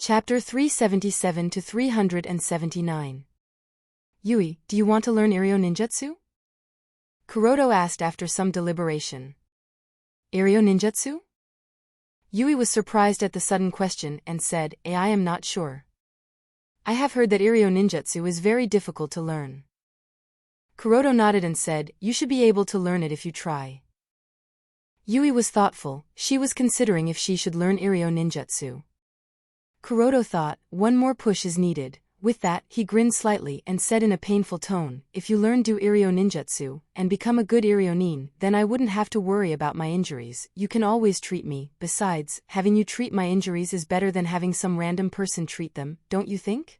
Chapter 377 to 379. Yui, do you want to learn Iryo Ninjutsu? Kuroto asked after some deliberation. Iryo Ninjutsu? Yui was surprised at the sudden question and said, I am not sure. I have heard that Iryo Ninjutsu is very difficult to learn. Kuroto nodded and said, you should be able to learn it if you try. Yui was thoughtful. She was considering if she should learn Iryo Ninjutsu. Kuroto thought, one more push is needed. With that, he grinned slightly and said in a painful tone, if you learn do Iryo Ninjutsu, and become a good Iryo Nin, then I wouldn't have to worry about my injuries. You can always treat me. Besides, having you treat my injuries is better than having some random person treat them, don't you think?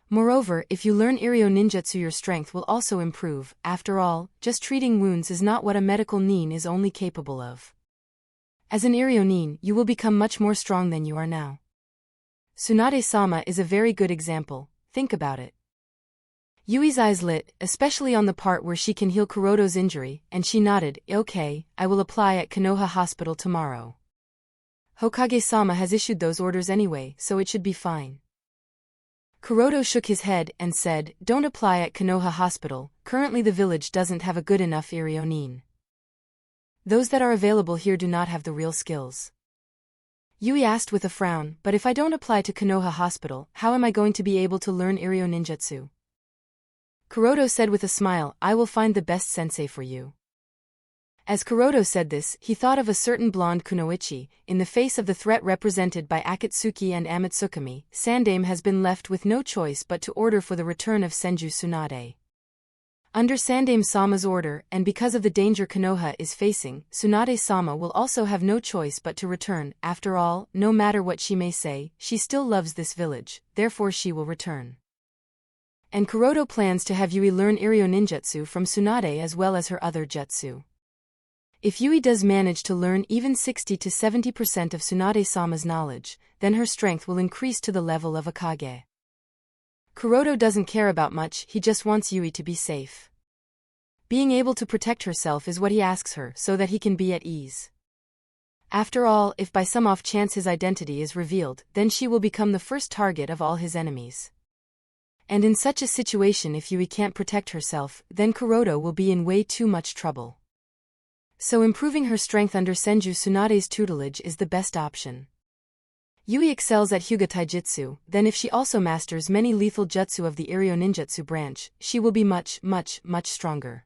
Moreover, if you learn Iryo Ninjutsu, your strength will also improve. After all, just treating wounds is not what a medical nin is only capable of. As an Iryo Nin, you will become much more strong than you are now. Tsunade-sama is a very good example, think about it. Yui's eyes lit, especially on the part where she can heal Kuroto's injury, and she nodded, okay, I will apply at Konoha Hospital tomorrow. Hokage-sama has issued those orders anyway, so it should be fine. Kuroto shook his head and said, don't apply at Konoha Hospital, currently the village doesn't have a good enough Iryo Nin. Those that are available here do not have the real skills. Yui asked with a frown, but if I don't apply to Konoha Hospital, how am I going to be able to learn Iryo Ninjutsu? Kuroto said with a smile, I will find the best sensei for you. As Kuroto said this, he thought of a certain blonde kunoichi. In the face of the threat represented by Akatsuki and Amatsukami, Sandaime has been left with no choice but to order for the return of Senju Tsunade. Under Sandaime-sama's order, and because of the danger Konoha is facing, Tsunade-sama will also have no choice but to return. After all, no matter what she may say, she still loves this village, therefore she will return. And Kuroto plans to have Yui learn Iryo Ninjutsu from Tsunade as well as her other jutsu. If Yui does manage to learn even 60 to 70% of Tsunade-sama's knowledge, then her strength will increase to the level of a Kage. Kuroto doesn't care about much, he just wants Yui to be safe. Being able to protect herself is what he asks her so that he can be at ease. After all, if by some off chance his identity is revealed, then she will become the first target of all his enemies. And in such a situation, if Yui can't protect herself, then Kuroto will be in way too much trouble. So improving her strength under Senju Tsunade's tutelage is the best option. Yui excels at Hyuga Taijutsu, then if she also masters many lethal jutsu of the Iryo Ninjutsu branch, she will be much stronger.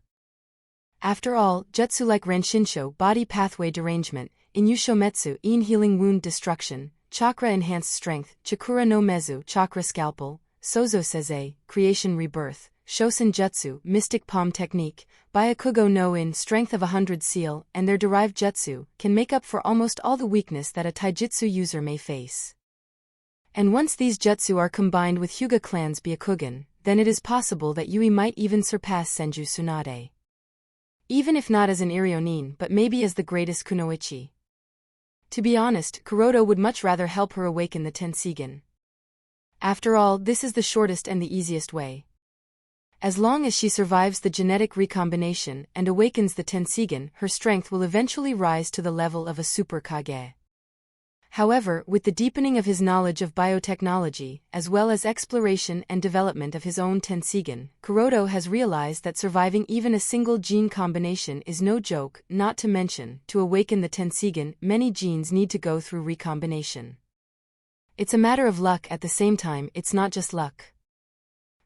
After all, jutsu like Renshinsho, body pathway derangement, Inyushometsu, In healing wound destruction, chakra enhanced strength, Chakura no Mezu, chakra scalpel, Sozo Seze, creation rebirth, Shosen Jutsu, mystic palm technique, Byakugo no In, strength of 100 seal, and their derived jutsu, can make up for almost all the weakness that a taijutsu user may face. And once these jutsu are combined with Hyuga clan's Byakugan, then it is possible that Yui might even surpass Senju Tsunade. Even if not as an Iryo Nin, but maybe as the greatest kunoichi. To be honest, Kuroto would much rather help her awaken the Tenseigan. After all, this is the shortest and the easiest way. As long as she survives the genetic recombination and awakens the Tenseigan, her strength will eventually rise to the level of a Super Kage. However, with the deepening of his knowledge of biotechnology, as well as exploration and development of his own Tenseigan, Kuroto has realized that surviving even a single gene combination is no joke, not to mention, to awaken the Tenseigan, many genes need to go through recombination. It's a matter of luck. At the same time, it's not just luck.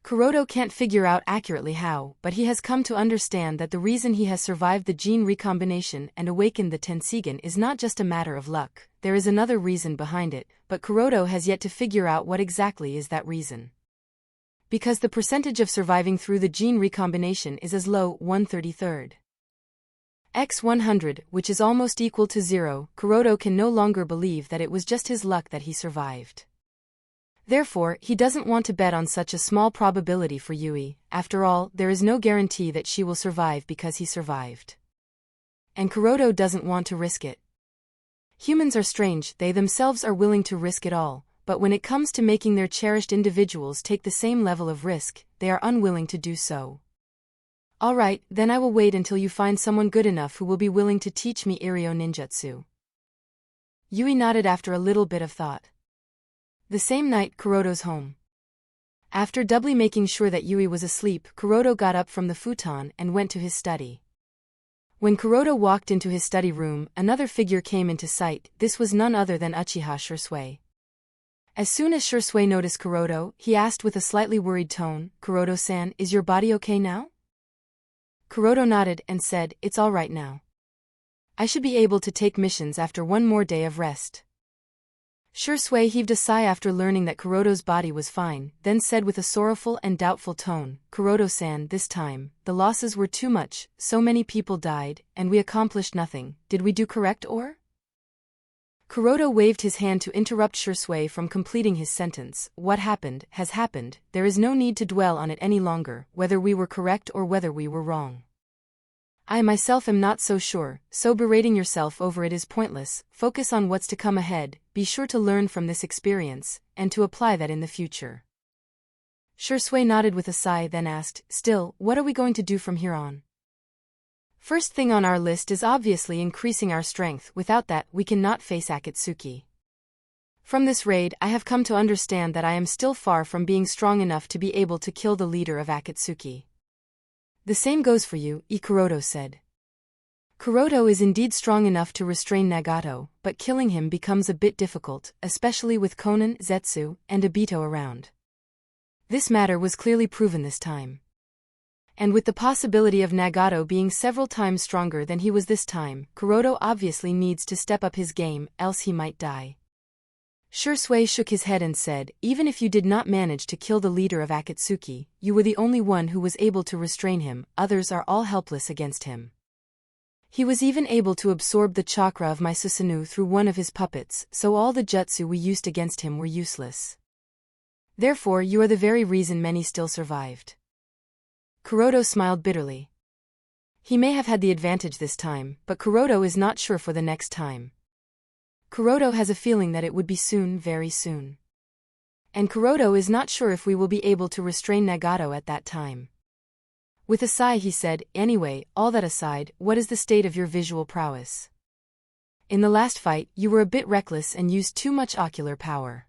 Kuroto can't figure out accurately how, but he has come to understand that the reason he has survived the gene recombination and awakened the Tenseigan is not just a matter of luck. There is another reason behind it, but Kuroto has yet to figure out what exactly is that reason. Because the percentage of surviving through the gene recombination is as low 1/33 x 100, which is almost equal to 0, Kuroto can no longer believe that it was just his luck that he survived. Therefore, he doesn't want to bet on such a small probability for Yui. After all, there is no guarantee that she will survive because he survived. And Kuroto doesn't want to risk it. Humans are strange, they themselves are willing to risk it all, but when it comes to making their cherished individuals take the same level of risk, they are unwilling to do so. Alright, then I will wait until you find someone good enough who will be willing to teach me Iryo Ninjutsu. Yui nodded after a little bit of thought. The same night, Kuroto's home. After doubly making sure that Yui was asleep, Kuroto got up from the futon and went to his study. When Kuroto walked into his study room, another figure came into sight. This was none other than Uchiha Shursui. As soon as Shursui noticed Kuroto, he asked with a slightly worried tone, "Kuroto-san, is your body okay now?" Kuroto nodded and said, "It's all right now. I should be able to take missions after one more day of rest." Shursui heaved a sigh after learning that Kuroto's body was fine, then said with a sorrowful and doubtful tone, "Kuroto-san, this time, the losses were too much, so many people died, and we accomplished nothing. Did we do correct or?" Kuroto waved his hand to interrupt Shursui from completing his sentence. "What happened, has happened, there is no need to dwell on it any longer, whether we were correct or whether we were wrong. I myself am not so sure, so berating yourself over it is pointless. Focus on what's to come ahead, be sure to learn from this experience, and to apply that in the future." Shursui nodded with a sigh, then asked, "Still, what are we going to do from here on?" "First thing on our list is obviously increasing our strength. Without that, we cannot face Akatsuki. From this raid, I have come to understand that I am still far from being strong enough to be able to kill the leader of Akatsuki." "The same goes for you," Kuroto said. "Kuroto is indeed strong enough to restrain Nagato, but killing him becomes a bit difficult, especially with Konan, Zetsu, and Obito around. This matter was clearly proven this time. And with the possibility of Nagato being several times stronger than he was this time, Kuroto obviously needs to step up his game, else he might die." Shursui shook his head and said, "Even if you did not manage to kill the leader of Akatsuki, you were the only one who was able to restrain him, others are all helpless against him. He was even able to absorb the chakra of my Susanoo through one of his puppets, so all the jutsu we used against him were useless. Therefore you are the very reason many still survived." Kuroto smiled bitterly. He may have had the advantage this time, but Kuroto is not sure for the next time. Kuroto has a feeling that it would be soon, very soon. And Kuroto is not sure if we will be able to restrain Nagato at that time. With a sigh he said, "Anyway, all that aside, what is the state of your visual prowess? In the last fight, you were a bit reckless and used too much ocular power.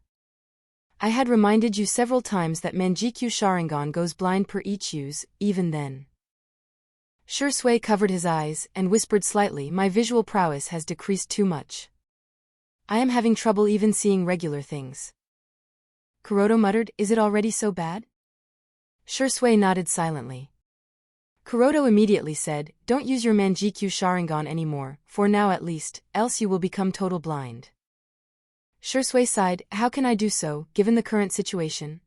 I had reminded you several times that Manjikyu Sharingan goes blind per each use, even then." Shursui covered his eyes and whispered slightly, "My visual prowess has decreased too much. I am having trouble even seeing regular things." Kuroto muttered, "Is it already so bad?" Shursui nodded silently. Kuroto immediately said, "Don't use your Manjikyu Sharingan anymore, for now at least, else you will become total blind." Shursui sighed, "How can I do so, given the current situation?"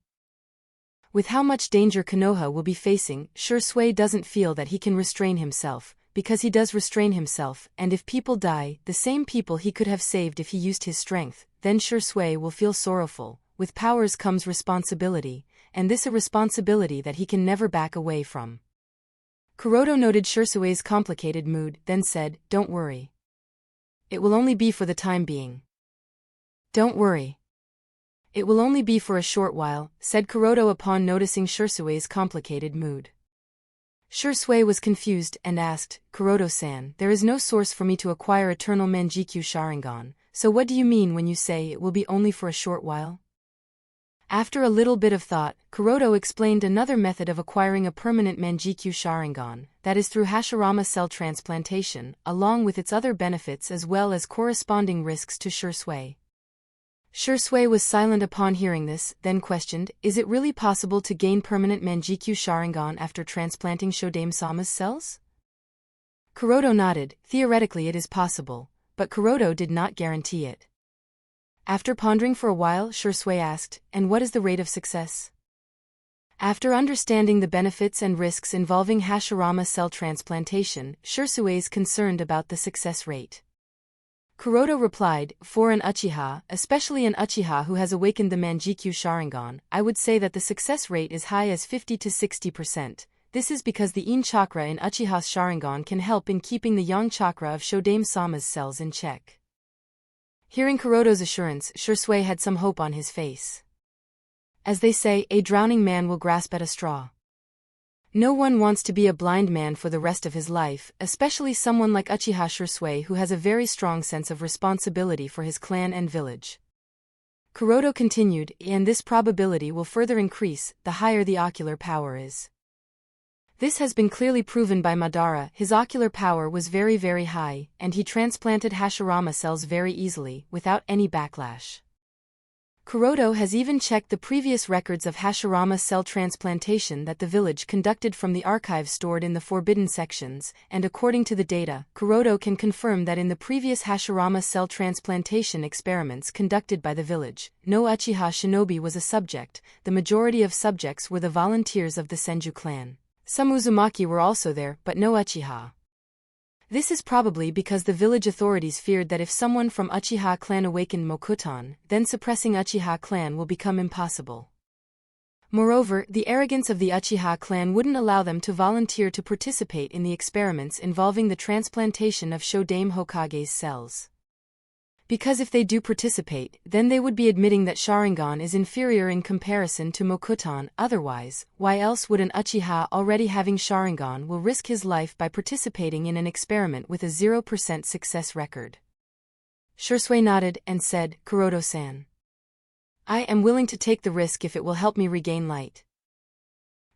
With how much danger Konoha will be facing, Shursui doesn't feel that he can restrain himself, because he does restrain himself, and if people die, the same people he could have saved if he used his strength, then Shursui will feel sorrowful. With powers comes responsibility, and this a responsibility that he can never back away from. Kuroto noted Shursui's complicated mood, then said, "Don't worry. It will only be for the time being." "Don't worry. It will only be for a short while," said Kuroto upon noticing Shursui's complicated mood. Shursui was confused and asked, "Kuroto-san, there is no source for me to acquire eternal Manjikyu Sharingan, so what do you mean when you say it will be only for a short while?" After a little bit of thought, Kuroto explained another method of acquiring a permanent Manjikyu Sharingan, that is through Hashirama cell transplantation, along with its other benefits as well as corresponding risks to Shursui. Shursui was silent upon hearing this, then questioned, "Is it really possible to gain permanent Manjikyu Sharingan after transplanting Shodame-sama's cells?" Kuroto nodded. Theoretically it is possible, but Kuroto did not guarantee it. After pondering for a while, Shursui asked, "And what is the rate of success?" After understanding the benefits and risks involving Hashirama cell transplantation, Shursui is concerned about the success rate. Kuroto replied, "For an Uchiha, especially an Uchiha who has awakened the Manjikyu Sharingan, I would say that the success rate is high as 50 to 60%. This is because the Yin chakra in Uchiha's Sharingan can help in keeping the Yang chakra of Shodame-sama's cells in check." Hearing Kuroto's assurance, Shursui had some hope on his face. As they say, a drowning man will grasp at a straw. No one wants to be a blind man for the rest of his life, especially someone like Uchiha Shursui who has a very strong sense of responsibility for his clan and village. Kuroto continued, and this probability will further increase the higher the ocular power is. This has been clearly proven by Madara. His ocular power was very very high, and he transplanted Hashirama cells very easily, without any backlash. Kuroto has even checked the previous records of Hashirama cell transplantation that the village conducted from the archives stored in the forbidden sections, and according to the data, Kuroto can confirm that in the previous Hashirama cell transplantation experiments conducted by the village, no Uchiha shinobi was a subject. The majority of subjects were the volunteers of the Senju clan. Some Uzumaki were also there, but no Uchiha. This is probably because the village authorities feared that if someone from Uchiha clan awakened Mokuton, then suppressing Uchiha clan will become impossible. Moreover, the arrogance of the Uchiha clan wouldn't allow them to volunteer to participate in the experiments involving the transplantation of Shodaime Hokage's cells. Because if they do participate, then they would be admitting that Sharingan is inferior in comparison to Mokuton. Otherwise, why else would an Uchiha already having Sharingan will risk his life by participating in an experiment with a 0% success record? Shursui nodded and said, Kuroto-san, I am willing to take the risk if it will help me regain light.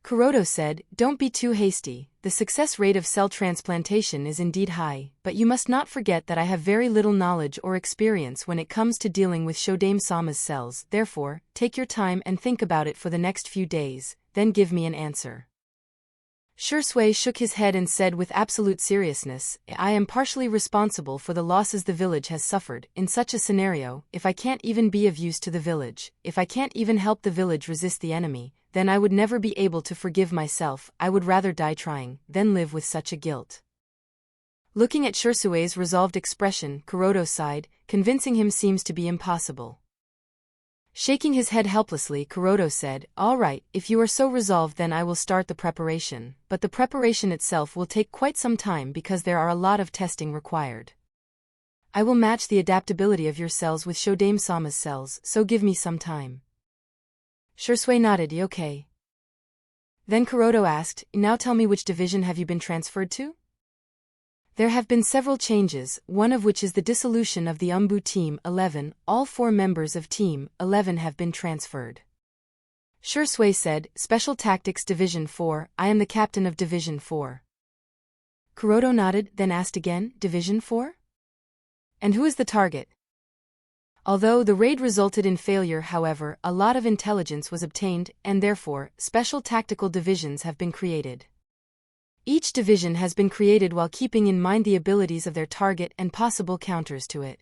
Kuroto said, don't be too hasty. The success rate of cell transplantation is indeed high, but you must not forget that I have very little knowledge or experience when it comes to dealing with Shodaime-sama's cells. Therefore, take your time and think about it for the next few days, then give me an answer. Shursui shook his head and said with absolute seriousness, I am partially responsible for the losses the village has suffered. In such a scenario, if I can't even be of use to the village, if I can't even help the village resist the enemy, then I would never be able to forgive myself. I would rather die trying, than live with such a guilt. Looking at Shursui's resolved expression, Kuroto sighed, convincing him seems to be impossible. Shaking his head helplessly, Kuroto said, all right, if you are so resolved then I will start the preparation, but the preparation itself will take quite some time because there are a lot of testing required. I will match the adaptability of your cells with Shodaime-sama's cells, so give me some time. Shursui nodded, okay. Then Kuroto asked, now tell me which division have you been transferred to? There have been several changes, one of which is the dissolution of the Umbu Team 11. All 4 members of Team 11 have been transferred. Shursui said, Special Tactics Division 4, I am the captain of Division 4. Kuroto nodded, then asked again, Division 4? And who is the target? Although the raid resulted in failure, however, a lot of intelligence was obtained, and therefore, special tactical divisions have been created. Each division has been created while keeping in mind the abilities of their target and possible counters to it.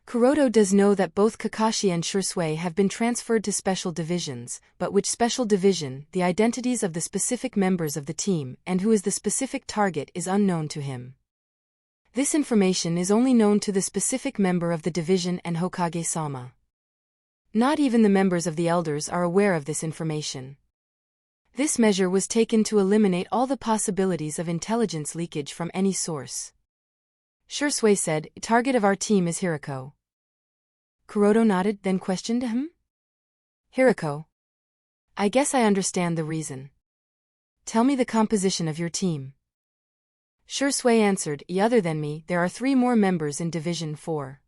Kuroto does know that both Kakashi and Shursui have been transferred to special divisions, but which special division, the identities of the specific members of the team, and who is the specific target is unknown to him. This information is only known to the specific member of the division and Hokage-sama. Not even the members of the elders are aware of this information. This measure was taken to eliminate all the possibilities of intelligence leakage from any source. Shursui said, target of our team is Hirako. Kuroto nodded, then questioned him. Hirako. I guess I understand the reason. Tell me the composition of your team. Shursui answered, other than me, there are 3 more members in Division 4.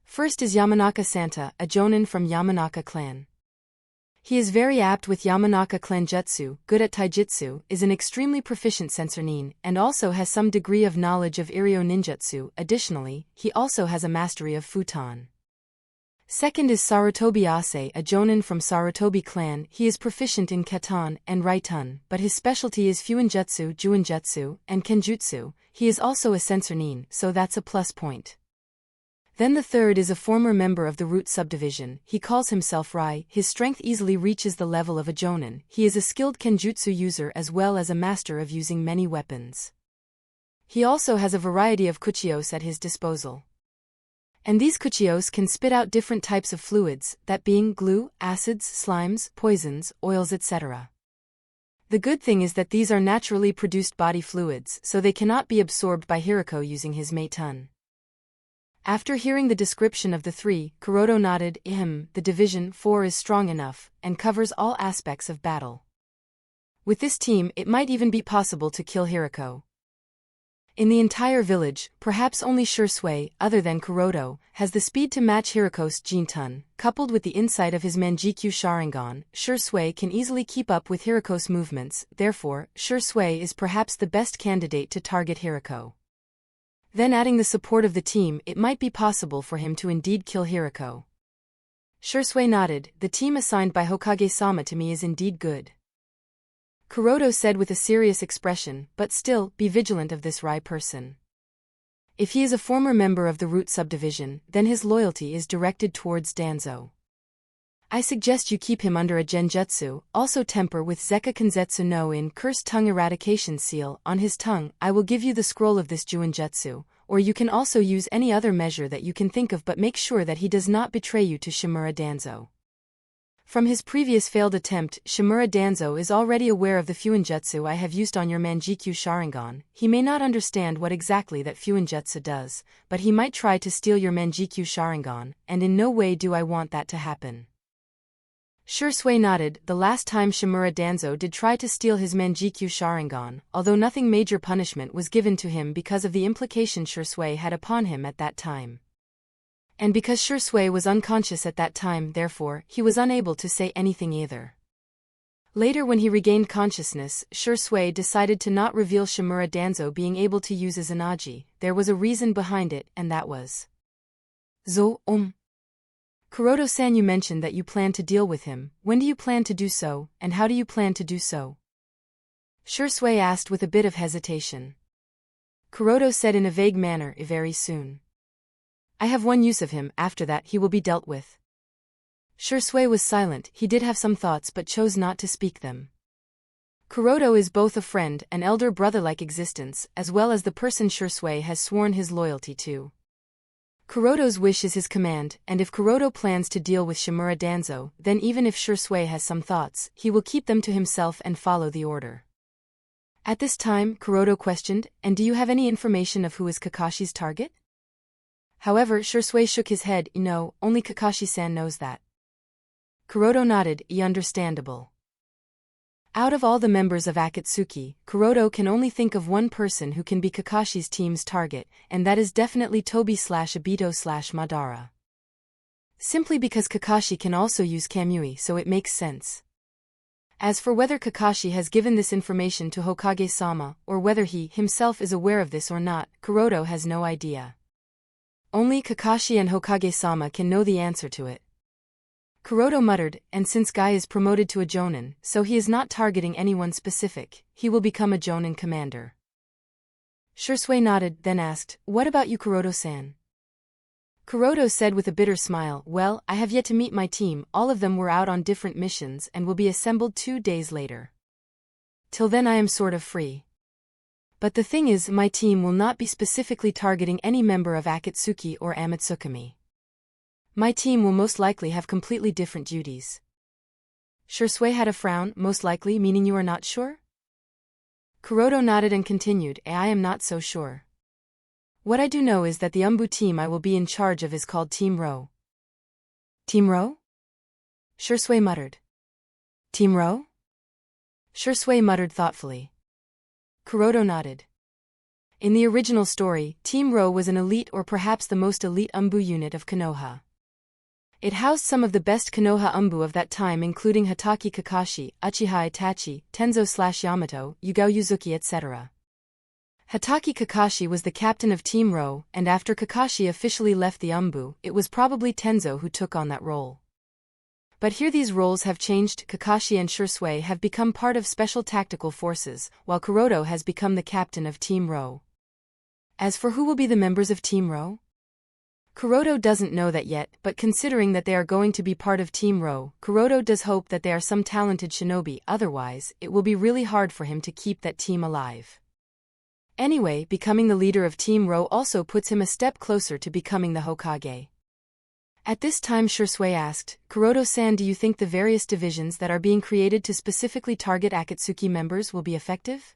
First is Yamanaka Santa, a jonin from Yamanaka clan. He is very apt with Yamanaka clan jutsu, good at taijutsu, is an extremely proficient sensorin, and also has some degree of knowledge of Iryo ninjutsu. Additionally, he also has a mastery of futon. Second is Sarutobi Ase, a jonin from Sarutobi clan. He is proficient in katan and raitun, but his specialty is fuinjutsu, juinjutsu, and kenjutsu. He is also a sensorin, so that's a plus point. Then the third is a former member of the Root subdivision. He calls himself Rai. His strength easily reaches the level of a jonin. He is a skilled kenjutsu user as well as a master of using many weapons. He also has a variety of kuchios at his disposal. And these kuchios can spit out different types of fluids, that being glue, acids, slimes, poisons, oils, etc. The good thing is that these are naturally produced body fluids, so they cannot be absorbed by Hirako using his meitun. After hearing the description of the 3, Kuroto nodded, the Division 4 is strong enough, and covers all aspects of battle. With this team, it might even be possible to kill Hirako. In the entire village, perhaps only Shursui, other than Kuroto, has the speed to match Hiriko's Jinton. Coupled with the insight of his Manjikyu Sharingan, Shursui can easily keep up with Hiriko's movements, therefore, Shursui is perhaps the best candidate to target Hiriko. Then adding the support of the team, it might be possible for him to indeed kill Hiriko. Shursui nodded. The team assigned by Hokage-sama to me is indeed good. Kuroto said with a serious expression, but still, be vigilant of this Rai person. If he is a former member of the Root subdivision, then his loyalty is directed towards Danzo. I suggest you keep him under a genjutsu, also temper with Zeka Kenzetsu no in Cursed Tongue Eradication Seal on his tongue. I will give you the scroll of this Juinjutsu, or you can also use any other measure that you can think of, but make sure that he does not betray you to Shimura Danzo. From his previous failed attempt, Shimura Danzo is already aware of the Fuinjutsu I have used on your Manjikyu Sharingan. He may not understand what exactly that Fuinjutsu does, but he might try to steal your Manjikyu Sharingan, and in no way do I want that to happen. Shursui nodded. The last time Shimura Danzo did try to steal his Manjikyu Sharingan, although nothing major punishment was given to him because of the implication Shursui had upon him at that time. And because Shursui was unconscious at that time, therefore, he was unable to say anything either. Later when he regained consciousness, Shursui decided to not reveal Shimura Danzo being able to use Izanagi. There was a reason behind it, and that was Kuroto-san, you mentioned that you plan to deal with him. When do you plan to do so, and how do you plan to do so? Shursui asked with a bit of hesitation. Kuroto said in a vague manner, very soon. I have one use of him, after that he will be dealt with. Shursui was silent. He did have some thoughts but chose not to speak them. Kuroto is both a friend, an elder brother-like existence, as well as the person Shursui has sworn his loyalty to. Kuroto's wish is his command, and if Kuroto plans to deal with Shimura Danzo, then even if Shursui has some thoughts, he will keep them to himself and follow the order. At this time, Kuroto questioned, and do you have any information of who is Kakashi's target? However, Shursui shook his head. No, only Kakashi-san knows that. Kuroto nodded. Understandable. Out of all the members of Akatsuki, Kuroto can only think of one person who can be Kakashi's team's target, and that is definitely Tobi/Obito/Madara. Simply because Kakashi can also use Kamui, so it makes sense. As for whether Kakashi has given this information to Hokage-sama, or whether he himself is aware of this or not, Kuroto has no idea. Only Kakashi and Hokage-sama can know the answer to it. Kuroto muttered, and since Guy is promoted to a Jonin, so he is not targeting anyone specific, he will become a Jonin commander. Shursui nodded, then asked, what about you, Kuroto-san? Kuroto said with a bitter smile, well, I have yet to meet my team. All of them were out on different missions and will be assembled 2 days later. Till then I am sort of free. But the thing is, my team will not be specifically targeting any member of Akatsuki or Amatsukami. My team will most likely have completely different duties. Shursui had a frown. Most likely meaning you are not sure? Kuroto nodded and continued, I am not so sure. What I do know is that the Umbu team I will be in charge of is called Team Ro. Team Ro? Shursui muttered. Team Ro? Shursui muttered thoughtfully. Kuroto nodded. In the original story, Team Ro was an elite or perhaps the most elite Umbu unit of Konoha. It housed some of the best Konoha Umbu of that time, including Hatake Kakashi, Uchiha Itachi, Tenzo/Yamato, Yugao Yuzuki, etc. Hatake Kakashi was the captain of Team Ro, and after Kakashi officially left the Umbu, it was probably Tenzo who took on that role. But here these roles have changed. Kakashi and Shursui have become part of Special Tactical Forces, while Kuroto has become the captain of Team Ro. As for who will be the members of Team Ro? Kuroto doesn't know that yet, but considering that they are going to be part of Team Ro, Kuroto does hope that they are some talented shinobi, otherwise, it will be really hard for him to keep that team alive. Anyway, becoming the leader of Team Ro also puts him a step closer to becoming the Hokage. At this time Shursui asked, Kuroto-san, do you think the various divisions that are being created to specifically target Akatsuki members will be effective?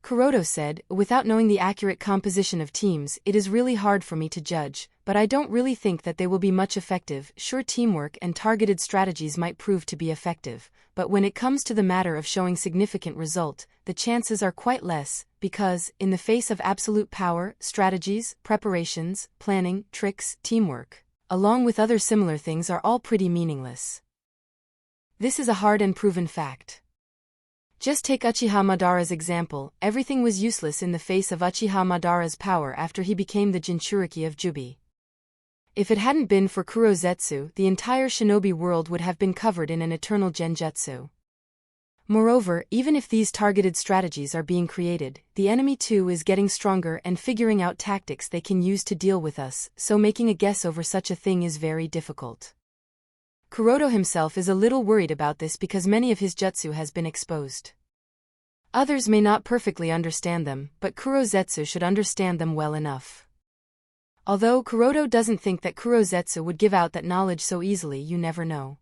Kuroto said, without knowing the accurate composition of teams, it is really hard for me to judge, but I don't really think that they will be much effective. Sure, teamwork and targeted strategies might prove to be effective, but when it comes to the matter of showing significant result, the chances are quite less, because, in the face of absolute power, strategies, preparations, planning, tricks, teamwork, along with other similar things, are all pretty meaningless. This is a hard and proven fact. Just take Uchiha Madara's example. Everything was useless in the face of Uchiha Madara's power after he became the Jinchuriki of Jubi. If it hadn't been for Kurozetsu, the entire shinobi world would have been covered in an eternal genjutsu. Moreover, even if these targeted strategies are being created, the enemy too is getting stronger and figuring out tactics they can use to deal with us, so making a guess over such a thing is very difficult. Kuroto himself is a little worried about this because many of his jutsu has been exposed. Others may not perfectly understand them, but Kurozetsu should understand them well enough. Although Kuroto doesn't think that Kurozetsu would give out that knowledge so easily, you never know.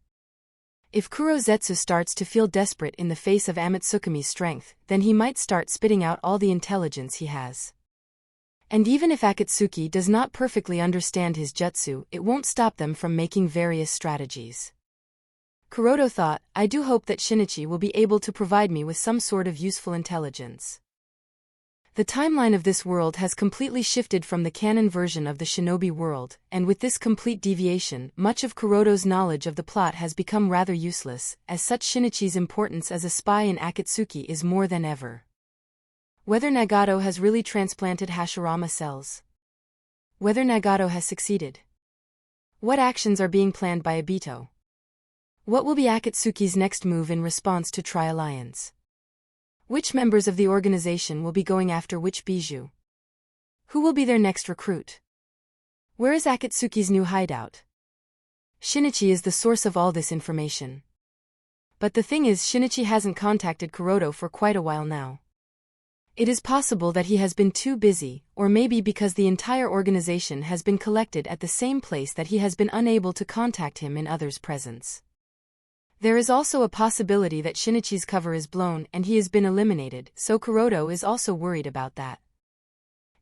If Kurozetsu starts to feel desperate in the face of Amatsukumi's strength, then he might start spitting out all the intelligence he has. And even if Akatsuki does not perfectly understand his jutsu, it won't stop them from making various strategies. Kuroto thought, I do hope that Shinichi will be able to provide me with some sort of useful intelligence. The timeline of this world has completely shifted from the canon version of the shinobi world, and with this complete deviation, much of Kuroto's knowledge of the plot has become rather useless, as such Shinichi's importance as a spy in Akatsuki is more than ever. Whether Nagato has really transplanted Hashirama cells. Whether Nagato has succeeded. What actions are being planned by Obito? What will be Akatsuki's next move in response to Tri-Alliance? Which members of the organization will be going after which bijou? Who will be their next recruit? Where is Akatsuki's new hideout? Shinichi is the source of all this information. But the thing is, Shinichi hasn't contacted Kuroto for quite a while now. It is possible that he has been too busy, or maybe because the entire organization has been collected at the same place that he has been unable to contact him in others' presence. There is also a possibility that Shinichi's cover is blown and he has been eliminated, so Kuroto is also worried about that.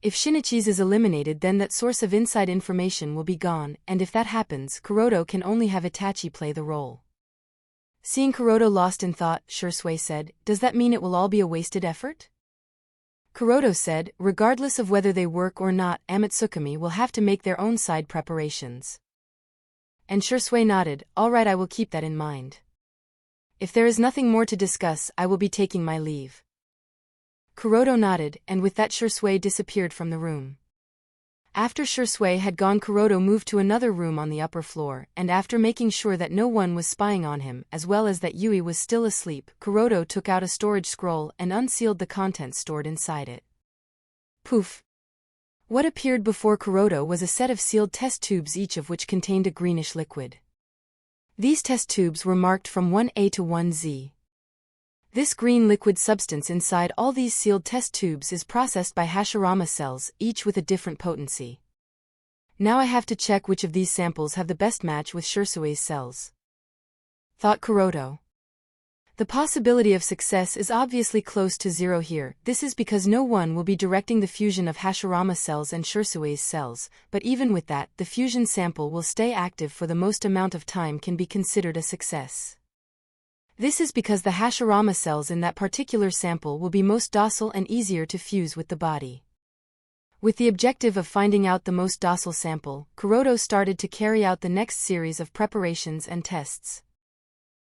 If Shinichi's is eliminated, then that source of inside information will be gone, and if that happens, Kuroto can only have Itachi play the role. Seeing Kuroto lost in thought, Shursui said, does that mean it will all be a wasted effort? Kuroto said, regardless of whether they work or not, Amatsukumi will have to make their own side preparations. And Shursui nodded, all right, I will keep that in mind. If there is nothing more to discuss, I will be taking my leave. Kuroto nodded, and with that Shursui disappeared from the room. After Shursui had gone, Kuroto moved to another room on the upper floor, and after making sure that no one was spying on him, as well as that Yui was still asleep, Kuroto took out a storage scroll and unsealed the contents stored inside it. Poof! What appeared before Kuroto was a set of sealed test tubes, each of which contained a greenish liquid. These test tubes were marked from 1A to 1Z. This green liquid substance inside all these sealed test tubes is processed by Hashirama cells, each with a different potency. Now I have to check which of these samples have the best match with Shursui's cells, thought Kuroto. The possibility of success is obviously close to zero here. This is because no one will be directing the fusion of Hashirama cells and Shursui's cells, but even with that, the fusion sample will stay active for the most amount of time can be considered a success. This is because the Hashirama cells in that particular sample will be most docile and easier to fuse with the body. With the objective of finding out the most docile sample, Kuroto started to carry out the next series of preparations and tests.